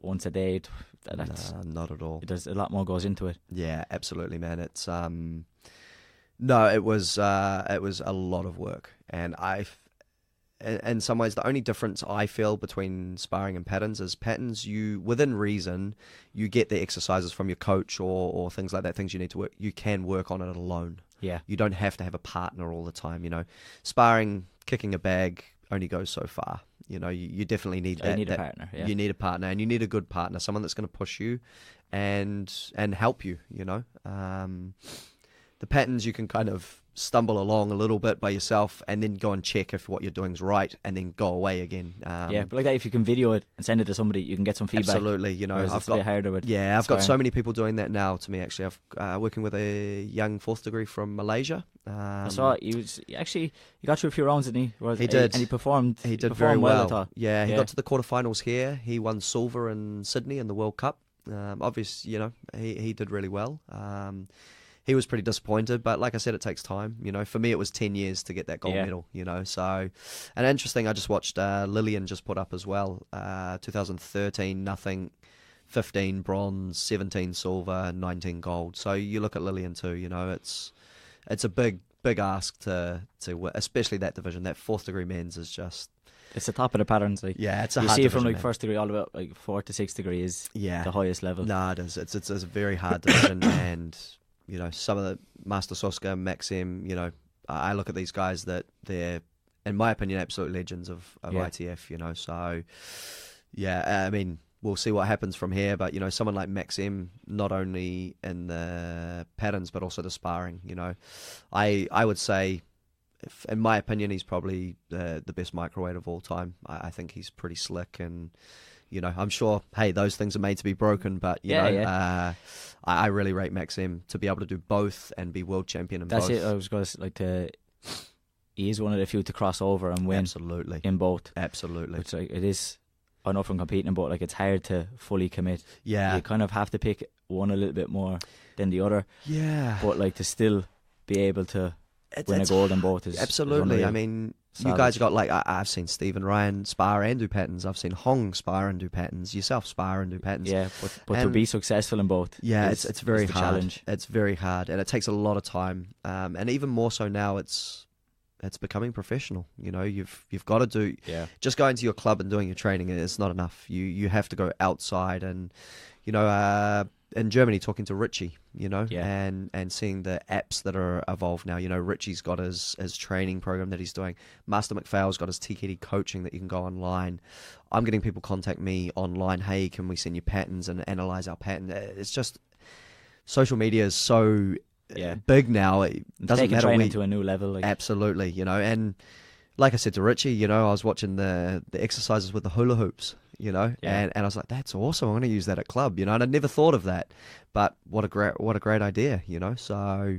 once a day. That's not at all. There's a lot more goes into it. Yeah, absolutely, man. It's no, it was a lot of work, and in some ways, the only difference I feel between sparring and patterns is patterns, you, within reason, you get the exercises from your coach or things like that, things you need to work. You can work on it alone. Yeah. You don't have to have a partner all the time. Sparring, kicking a bag only goes so far. You definitely need that. You need a partner. Yeah. You need a partner, and you need a good partner, someone that's going to push you and help you. The patterns, you can kind of stumble along a little bit by yourself, and then go and check if what you're doing is right, and then go away again. But like that, if you can video it and send it to somebody, you can get some feedback. Absolutely, I've got harder with. Yeah, I've got so many people doing that now to me. Actually, I've working with a young 4th degree from Malaysia. I saw it. He got through a few rounds, didn't he? He did, and he performed. He did very well. I thought. Yeah, he got to the quarterfinals here. He won silver in Sydney in the World Cup. Obviously, he did really well. He was pretty disappointed, but like I said, it takes time. For me, it was 10 years to get that gold medal. So, and interesting, I just watched Lillian just put up as well. 2013 nothing, 15 bronze, 17 silver, 19 gold. So you look at Lillian too. It's a big ask to especially that division. That 4th degree men's is just. It's the top of the patterns. Like, yeah, it's a you hard see it from division, like 1st degree all the way up, like 4th to 6th degree is the highest level. No, it is. It's a very hard division, and some of the Master Soska, Maxim, I look at these guys that they're, in my opinion, absolute legends of ITF. So I mean, we'll see what happens from here. But someone like Maxim, not only in the patterns but also the sparring. I would say, in my opinion, he's probably the best microweight of all time. I think he's pretty slick, and I'm sure, hey, those things are made to be broken, but I really rate Maxim to be able to do both and be world champion in both. That's it. I was going to he is one of the few to cross over and win. Absolutely. In both. Absolutely. Which it is. I know from competing, but like it's hard to fully commit. Yeah. You kind of have to pick one a little bit more than the other. Yeah. But like to still be able to win a gold in both is absolutely. Is I mean, you guys got like I've seen Stephen Ryan spar and do patterns. I've seen Hong spar and do patterns. Yourself spar and do patterns. Yeah, but to be successful in both. Yeah, it's very hard. Challenge. It's very hard, and it takes a lot of time. And even more so now, it's it's becoming professional. You know, you've got to do Yeah. just going to your club and doing your training is not enough. You have to go outside and, you know, in Germany talking to Richie, you know, Yeah. and seeing the apps that are evolved now. You know, Richie's got his training program that he's doing. Master McPhail's got his TKD coaching that you can go online. I'm getting people contact me online. Hey, can we send you patterns and analyze our pattern? It's just social media is so big now. It doesn't taking matter. training to a new level. Like. Absolutely, you know, and like I said to Richie, you know, I was watching the exercises with the hula hoops, you know, and I was like, that's awesome. I'm going to use that at club, you know, and I'd never thought of that, but what a great idea, you know. So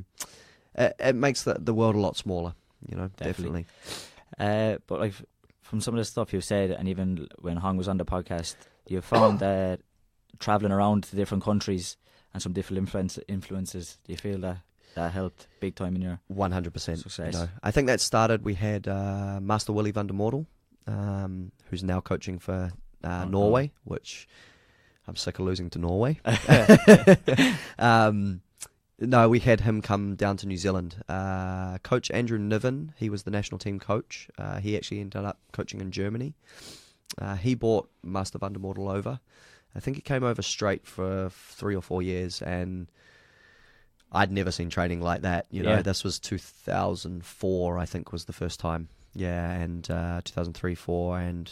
it makes the world a lot smaller, you know, definitely. But like from some of the stuff you've said, and even when Hong was on the podcast, you found that traveling around to different countries and some different influences. Do you feel that helped big time in your 100% success? You know, I think that started. We had Master Willie van der Mortel, who's now coaching for Norway, which I'm sick of losing to Norway. No, we had him come down to New Zealand. Coach Andrew Niven, he was the national team coach. He actually ended up coaching in Germany. He brought Master van der Mortel over. I think he came over straight for 3 or 4 years, and I'd never seen training like that. You know, this was 2004, I think, was the first time. Yeah, and 2003, 4, and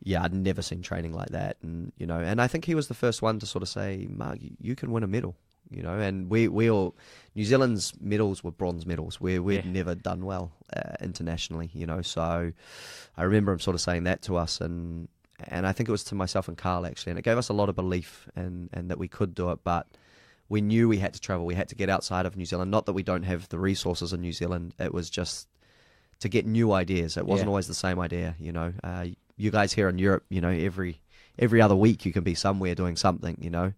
yeah, I'd never seen training like that. And you know, and I think he was the first one to sort of say, "Mark, you can win a medal." You know, and we all, New Zealand's medals were bronze medals. We'd never done well internationally. You know, so I remember him sort of saying that to us, and I think it was to myself and Carl actually, and it gave us a lot of belief and that we could do it, but we knew we had to travel. We had to get outside of New Zealand. Not that we don't have the resources in New Zealand. It was just to get new ideas. It wasn't always the same idea, you know. You guys here in Europe, you know, every other week you can be somewhere doing something, you know,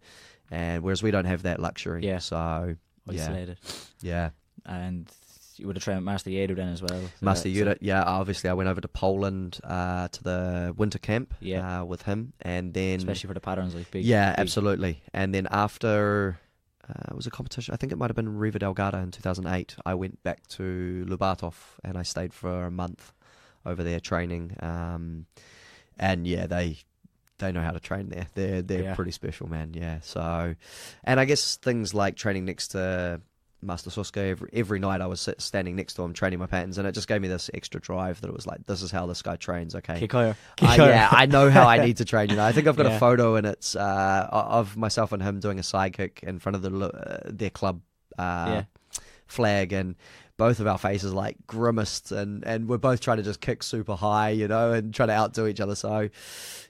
and whereas we don't have that luxury. Yeah. So isolated. Yeah. And you would have trained Master Yedo then as well. Master Yedo, yeah. Obviously, I went over to Poland to the winter camp with him, and then especially for the patterns, like big. Yeah, absolutely. And then after. It was a competition. I think it might have been Riva Delgada in 2008. I went back to Lubatov and I stayed for a month over there training. And yeah, they know how to train there. They're pretty special, man. Yeah. So, and I guess things like training next to Master Sosuke, every night I was standing next to him training my patterns, and it just gave me this extra drive that it was like, this is how this guy trains. Okay, kick higher. Yeah, I know how I need to train. You know, I think I've got a photo, and it's of myself and him doing a side kick in front of their club flag, and both of our faces like grimaced, and we're both trying to just kick super high, you know, and try to outdo each other. So,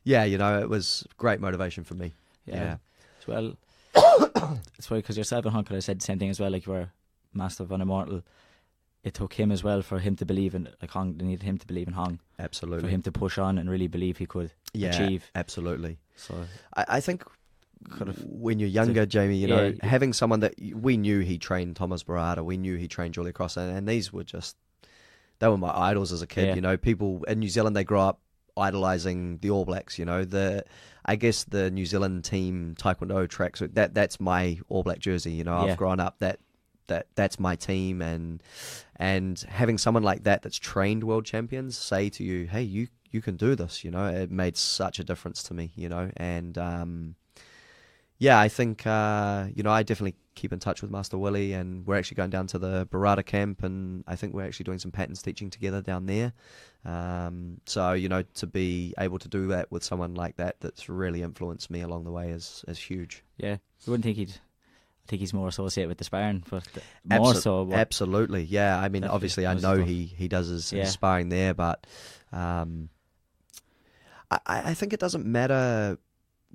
yeah, you know, it was great motivation for me. Yeah. Well, it's funny because yourself and Hong could have said the same thing as well. Like you were Master Van Immortal. It took him as well for him to believe in, like Hong, they needed him to believe in Hong. Absolutely. For him to push on and really believe he could achieve. Absolutely. So I think when you're younger, Jamie, you know, having someone that we knew he trained Thomas Barada, we knew he trained Julia Cross, and these were they were my idols as a kid. You know, people in New Zealand, they grow up idolizing the All Blacks. You know, I guess the New Zealand team Taekwondo tracks, that's my All Black jersey. You know, I've grown up that's my team, and having someone like that's trained world champions say to you, hey, you can do this. You know, it made such a difference to me. You know, and I think you know, I definitely keep in touch with Master Willie, and we're actually going down to the Barada camp, and I think we're actually doing some patterns teaching together down there. So, you know, to be able to do that with someone like that's really influenced me along the way is huge. Yeah, you wouldn't think I think he's more associated with the sparring, but more so. Absolutely, yeah. I mean, obviously, I know he does his sparring there, but I think it doesn't matter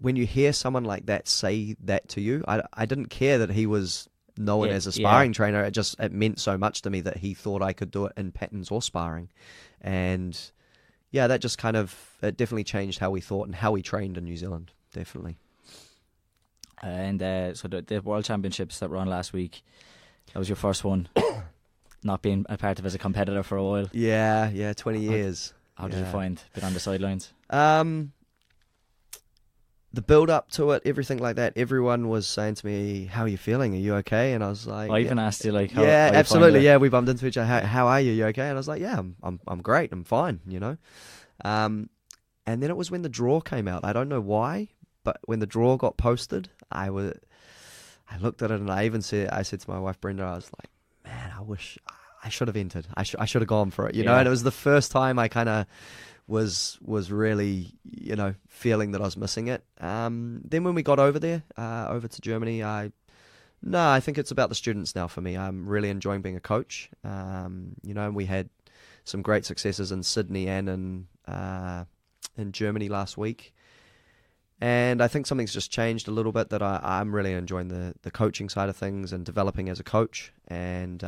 when you hear someone like that say that to you. I didn't care that he was known as a sparring trainer. It meant so much to me that he thought I could do it in patterns or sparring, and yeah, that just it definitely changed how we thought and how we trained in New Zealand. Definitely. And so the World Championships that were on last week, that was your first one, not being a part of as a competitor for a while. Yeah, 20 years. How did you find being on the sidelines? the build up to it, everything like that, everyone was saying to me, "How are you feeling? Are you okay?" And I was like, I even asked you, like, how yeah, you absolutely, find it. yeah. We bumped into each other. How are you? You okay? And I was like, yeah, I'm great. I'm fine. And then it was when the draw came out. I don't know why, but when the draw got posted, I looked at it and I said to my wife Brenda, I was like, man, I wish I should have entered. I should have gone for it, Yeah. And it was the first time I kind of was really, feeling that I was missing it. Then when we got over there, over to Germany, I think it's about the students now for me. I'm really enjoying being a coach. We had some great successes in Sydney and in Germany last week. And I think something's just changed a little bit, that I'm really enjoying the coaching side of things and developing as a coach. And,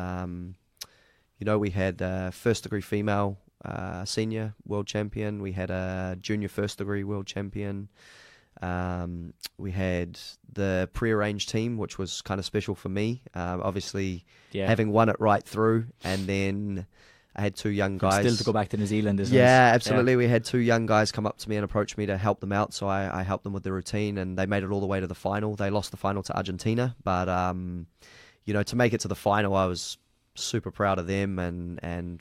we had first degree female senior world champion. We had a junior first degree world champion. We had the pre-arranged team, which was kind of special for me. Obviously, having won it right through, and then I had two young guys. Still to go back to New Zealand, isn't Yeah, it? absolutely. Yeah. We had two young guys come up to me and approach me to help them out, so I helped them with the routine, and they made it all the way to the final. They lost the final to Argentina, but to make it to the final, I was super proud of them, and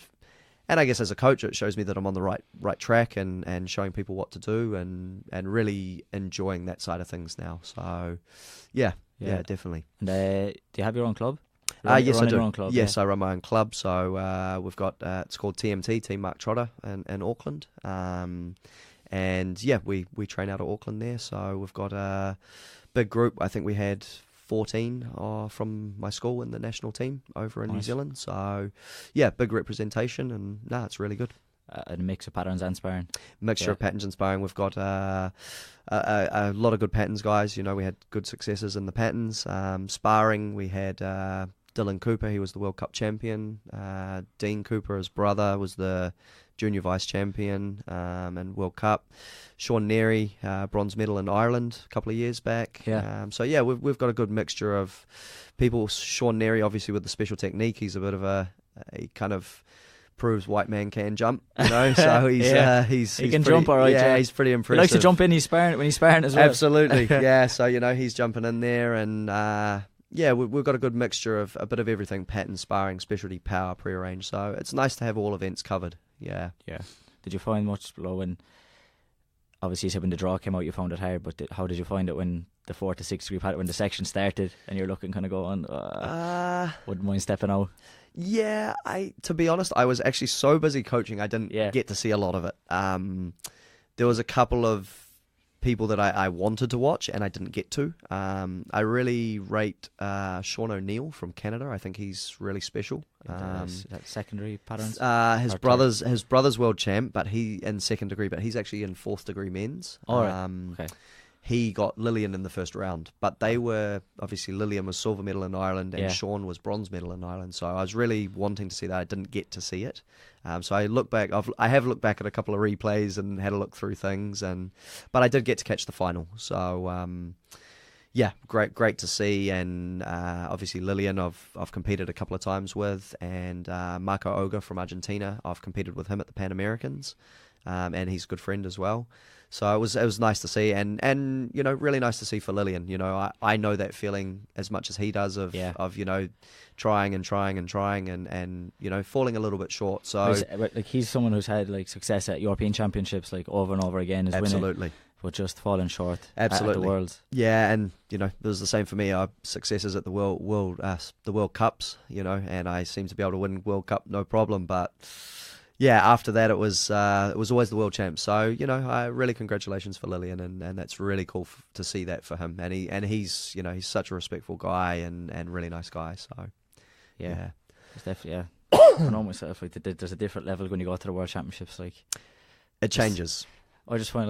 I guess as a coach, it shows me that I'm on the right track and showing people what to do, and really enjoying that side of things now. So, yeah, definitely. And do you have your own club? Yes, I do. Your own club, yes, I run my own club. So we've got it's called TMT, Team Mark Trotter, in Auckland. We train out of Auckland there. So we've got a big group. I think we had 14 from my school in the national team over in New Zealand. So big representation, and it's really good. A mix of patterns and sparring. Mixture of patterns and sparring. We've got a lot of good patterns guys. We had good successes in the patterns. Sparring, we had Dylan Cooper. He was the World Cup champion. Dean Cooper, his brother, was the junior vice champion and World Cup. Sean Neary, bronze medal in Ireland a couple of years back. We've got a good mixture of people. Sean Neary, obviously, with the special technique, he's a bit of he kind of proves white man can jump, so he's he can pretty, jump all right. Yeah, he's pretty impressive. He likes to jump in. He's sparring as well. Absolutely, yeah. So he's jumping in there, and we've got a good mixture of a bit of everything: pattern, sparring, specialty, power, pre-arranged. So it's nice to have all events covered. Yeah. Did you find much below when? Obviously, you said when the draw came out, you found it hard. But how did you find it when the 4 to 6 degree pattern, when the section started, and you're looking kind of going, wouldn't mind stepping out? Yeah, to be honest, I was actually so busy coaching, I didn't get to see a lot of it. There was a couple of people that I wanted to watch, and I didn't get to. I really rate Sean O'Neill from Canada. I think he's really special. Secondary patterns. His brother's world champ, but he in second degree, but he's actually in fourth degree men's. Okay. He got Lillian in the first round, but they were obviously Lillian was silver medal in Ireland and Sean was bronze medal in Ireland. So I was really wanting to see that. I didn't get to see it. So I look back. I have looked back at a couple of replays and had a look through things, but I did get to catch the final. So great to see. And obviously Lillian, I've competed a couple of times with, and Marco Oga from Argentina, I've competed with him at the Pan Americans, and he's a good friend as well. So it was nice to see, and really nice to see for Lillian. I know that feeling as much as he does of trying and falling a little bit short. So he's someone who's had success at European Championships over and over again. Is absolutely. Winning, but just falling short. Absolutely. At the Worlds. Yeah, and it was the same for me. Our successes at the World Cups, and I seem to be able to win World Cup no problem, but. Yeah, after that it was always the world champ. So really congratulations for Lillian, and that's really cool to see that for him. And he's he's such a respectful guy and really nice guy. So yeah. It's definitely I know myself there's a different level when you go to the World Championships. It changes. I just find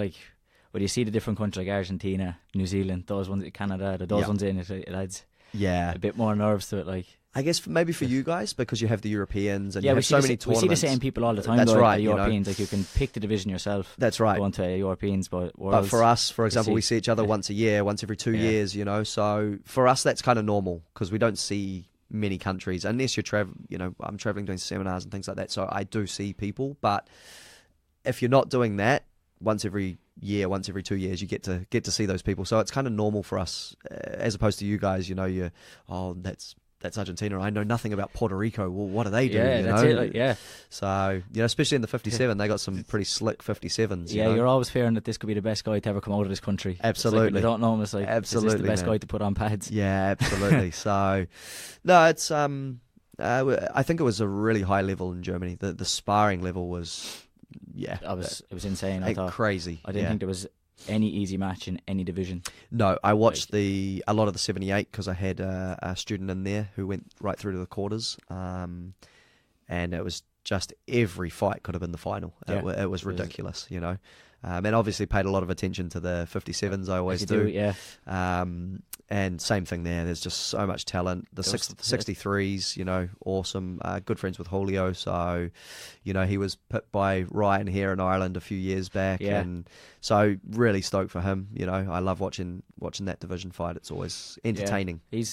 when you see the different countries like Argentina, New Zealand, those ones, Canada, those ones in it adds a bit more nerves to it. I guess maybe for you guys, because you have the Europeans and you have so many tournaments. We see the same people all the time. That's right. The Europeans, you can pick the division yourself. That's right. Going to Europeans, but for us, for example, we see each other once a year, once every 2 years. So for us, that's kind of normal because we don't see many countries unless you're I'm traveling doing seminars and things like that. So I do see people, but if you're not doing that once every year, once every 2 years, you get to see those people. So it's kind of normal for us, as opposed to you guys. That's Argentina. I know nothing about Puerto Rico. Well, what do they do? Yeah, that's it. Like, yeah. So, especially in the 57, they got some pretty slick 57s. Yeah, you're always fearing that this could be the best guy to ever come out of this country. Absolutely. It's like, you don't know him. It's like, absolutely, is this the best man. guy to put on pads? Yeah, absolutely. So, no, it's I think it was a really high level in Germany. The sparring level was, it was insane. I thought crazy. I didn't think there was any easy match in any division. No, I watched a lot of the 78 because I had a student in there who went right through to the quarters, and it was just every fight could have been the final. Yeah. It was ridiculous, and obviously paid a lot of attention to the 57s. I always do. Yeah. And same thing there. There's just so much talent. The 63s, awesome. Good friends with Julio, so he was picked by Ryan here in Ireland a few years back, and so really stoked for him. I love watching that division fight. It's always entertaining. Yeah.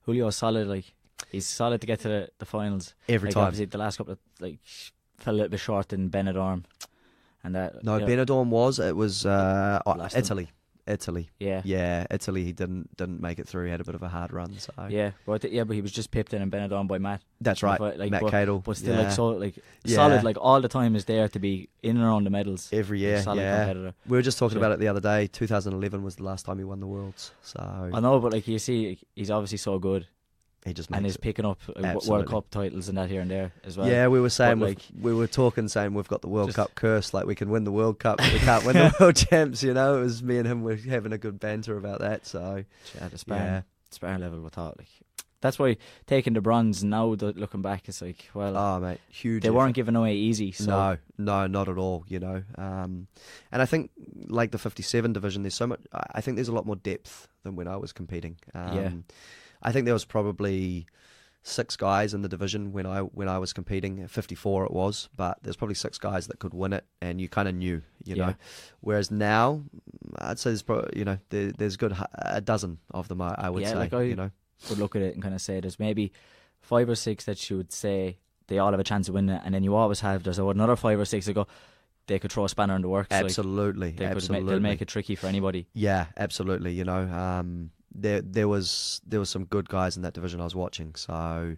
Julio's solid. Like, he's solid to get to the finals every time. Obviously, the last couple of fell a little bit short in Benidorm, and that Benidorm was Italy. Yeah. Italy. He didn't make it through. He had a bit of a hard run. So but he was just pipped in Benidorm by Matt. That's right, Matt Cadle. But still, solid. Like, all the time is there to be in and around the medals every year. Solid competitor. We were just talking about it the other day. 2011 was the last time he won the Worlds. So I know, but you see, he's obviously so good. He just and is picking up World Cup titles and that here and there as well. Yeah, we were saying we were talking, saying we've got the World Cup curse. Like, we can win the World Cup, but we can't win the World Champs. It was me and him were having a good banter about that. So the sparring level, we thought that's why taking the bronze now, looking back, it's like, well, oh mate, huge. They weren't given away easy. So. No, not at all. And I think like the 57 division, there's so much. I think there's a lot more depth than when I was competing. I think there was probably 6 guys in the division when I was competing. 54 it was, but there's probably 6 guys that could win it, and you kind of knew, know. Whereas now, I'd say there's probably, there's good a dozen of them. I would say, would look at it and kind of say there's maybe 5 or 6 that you would say they all have a chance of winning it, and then you always have there's another 5 or 6 that go, they could throw a spanner in the works. Absolutely, they'll make it tricky for anybody. Yeah, absolutely. There was some good guys in that division I was watching. So,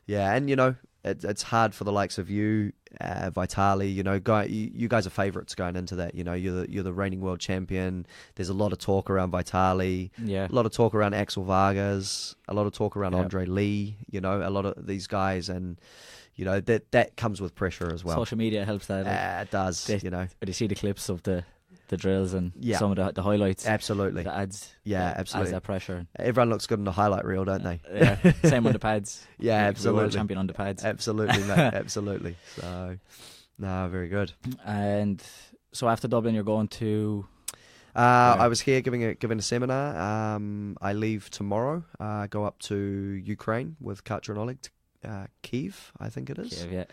and it's hard for the likes of you, Vitali. You guys are favourites going into that. You're the reigning world champion. There's a lot of talk around Vitali. Yeah, a lot of talk around Axel Vargas. A lot of talk around Andre Lee. A lot of these guys, and that comes with pressure as well. Social media helps that. It does. But you see the clips of the drills and some of the highlights. Absolutely. That adds absolutely. Adds that pressure. Everyone looks good in the highlight reel, don't they? Same on the pads. Absolutely. World champion on the pads. Absolutely, mate. Absolutely. So, no, very good. And so after Dublin, you're going to... I was here giving a seminar. I leave tomorrow. Go up to Ukraine with Katra and Oleg to Kiev, I think it is. Kiev, yeah.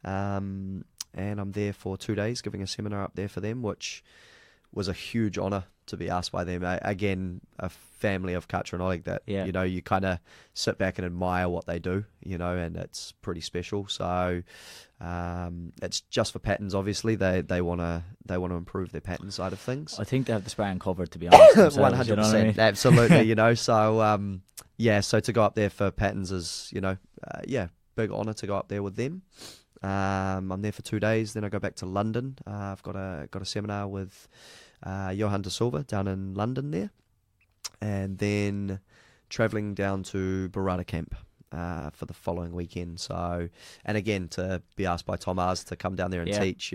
And I'm there for 2 days giving a seminar up there for them, which was a huge honour to be asked by them. Again, a family of Katra and Oleg that, you kind of sit back and admire what they do, and it's pretty special. So it's just for patterns, obviously. They want to improve their pattern side of things. I think they have the sparring covered, to be honest. 100%, you know what I mean? Absolutely, So, so to go up there for patterns is, big honour to go up there with them. I'm there for 2 days. Then I go back to London. I've got a seminar with Johan de Silva down in London there, and then travelling down to Barada Camp for the following weekend. So, and again to be asked by Tomás to come down there and teach.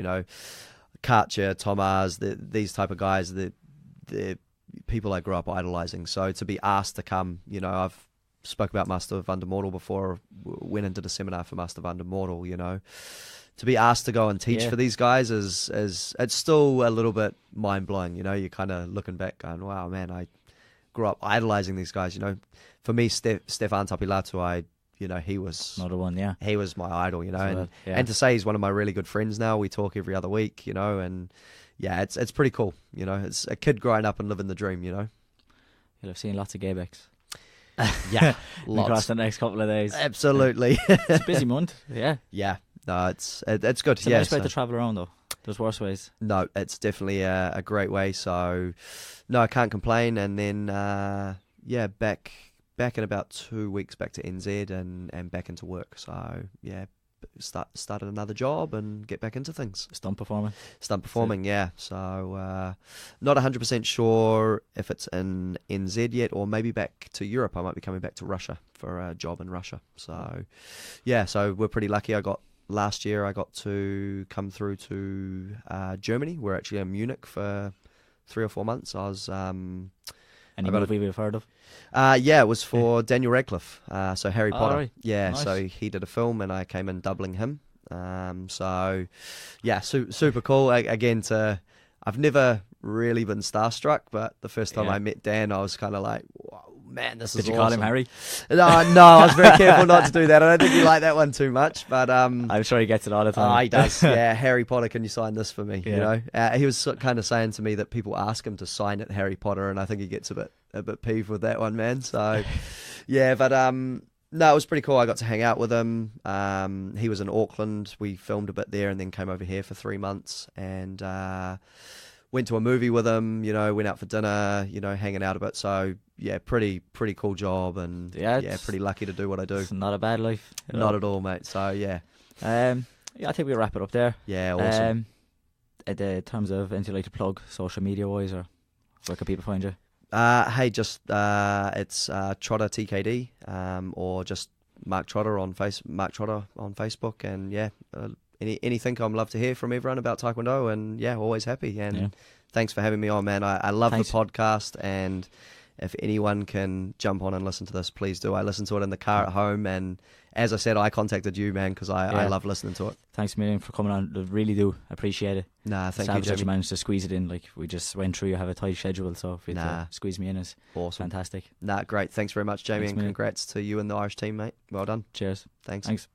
Katja, Tomás, these type of guys, they're people I grew up idolising. So to be asked to come, I've spoke about Master van der Mortel before, went into the seminar for Master van der Mortel, to be asked to go and teach for these guys is it's still a little bit mind-blowing, you're kind of looking back going, wow, man, I grew up idolizing these guys, For me, Stefan Tapilatu, he was another one, he was my idol, So, and to say he's one of my really good friends now. We talk every other week, and it's pretty cool, it's a kid growing up and living the dream, You'll have seen lots of Gaybecks. Lots. Across the next couple of days. Absolutely. It's a busy month. Yeah. No, it's good. It's a nice way to travel around, though. There's worse ways. No, it's definitely a great way. So, no, I can't complain. And then, back in about 2 weeks, back to NZ and back into work. So, yeah, started another job and get back into things. Stunt performing. Yeah. So, not 100% sure if it's in NZ yet, or maybe back to Europe. I might be coming back to Russia for a job in Russia. So, yeah, so we're pretty lucky. Last year I got to come through to Germany. We're actually in Munich for 3 or 4 months. I was Any movie we've heard of? it was for Daniel Radcliffe. So Harry Potter. Right. Yeah, Nice. so he did a film and I came in doubling him. So yeah, super cool. I've never really been starstruck, but the first time I met Dan, I was kind of like, whoa, man, this is awesome. Did you call him Harry? No, I was very careful not to do that. I don't think he liked that one too much, but I'm sure he gets it all the time. he does. Yeah, Harry Potter, can you sign this for me? Yeah. You know, he was kind of saying to me that people ask him to sign it Harry Potter, and I think he gets a bit peeved with that one, man. So, yeah, but no, it was pretty cool. I got to hang out with him. He was in Auckland. We filmed a bit there, and then came over here for 3 months, and went to a movie with him. You know, went out for dinner. You know, hanging out a bit. So yeah, pretty cool job, and pretty lucky to do what I do. It's not a bad life. Not at all, mate. So yeah. I think we'll wrap it up there. Yeah, awesome. In terms of anything you'd like to plug, social media wise, or where can people find you? Just it's Trotter TKD, or just Mark Trotter on Facebook, and yeah, anything. I'd love to hear from everyone about Taekwondo, and yeah, always happy. And thanks for having me on, man. I love the podcast, and if anyone can jump on and listen to this, please do. I listen to it in the car at home, and as I said, I contacted you, man, because I love listening to it. Thanks a million for coming on. I really do appreciate it. Nah, thank you, that Jamie. you managed to squeeze it in. Like, we just went through. You have a tight schedule, so if you squeeze me in, is awesome. Fantastic. Nah, great. Thanks very much, Jamie, Thanks, and congrats to you and the Irish team, mate. Well done. Cheers. Thanks. Thanks.